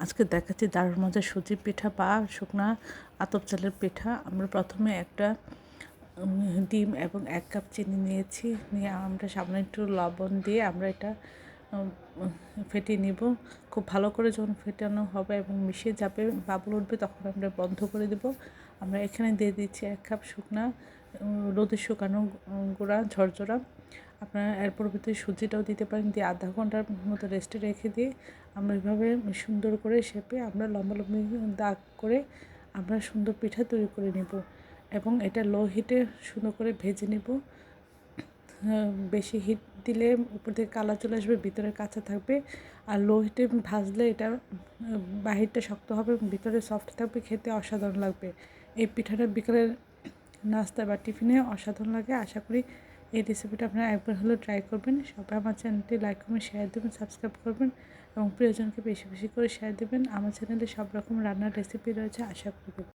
আজকে দেখাচ্ছি দারুণ মজার সুজি পিঠা বা শুকনা আতপ চালের পিঠা। আমরা প্রথমে একটা ডিম এবং 1 কাপ চিনি নিয়েছি, নিয়ে আমরা সামান্য একটু লবণ দিয়ে আমরা এটা ফেটিয়ে নিব। খুব ভালো করে যখন ফেটানো হবে এবং মিশে যাবে, বাবল উঠবে, তখন আমরা বন্ধ করে দেব। আমরা এখানে দিয়ে দিচ্ছি 1 কাপ শুকনা রোদে শুকানো গুঁড়া ঝরঝরা। আপনারা এর পরবর্তী সুজিটাও দিতে পারেন, দিয়ে আধা ঘন্টার মতো রেস্টে রেখে দিয়ে আমরা এভাবে সুন্দর করে শেপে আমরা লম্বা দাগ করে আমরা সুন্দর পিঠা তৈরি করে নেব এবং এটা লো হিটে সুন্দর করে ভেজে নেব। বেশি হিট দিলে উপর থেকে কালার চলে আসবে, ভিতরে কাঁচা থাকবে। আর লো হিটে ভাজলে এটা বাহিরটা শক্ত হবে, ভিতরে সফট থাকবে, খেতে অসাধারণ লাগবে। এই পিঠাটা বিকালের নাস্তা বা টিফিনে অসাধারণ লাগে। আশা করি এই রেসিপিটা আপনারা একবার হলেও ট্রাই করবেন। সবাই আমার চ্যানেলটি লাইক করবেন, শেয়ার দেবেন, সাবস্ক্রাইব করবেন এবং প্রিয়জনকে বেশি বেশি করে শেয়ার দেবেন। আমার চ্যানেলে সব রকম রান্নার রেসিপি রয়েছে, আশা করি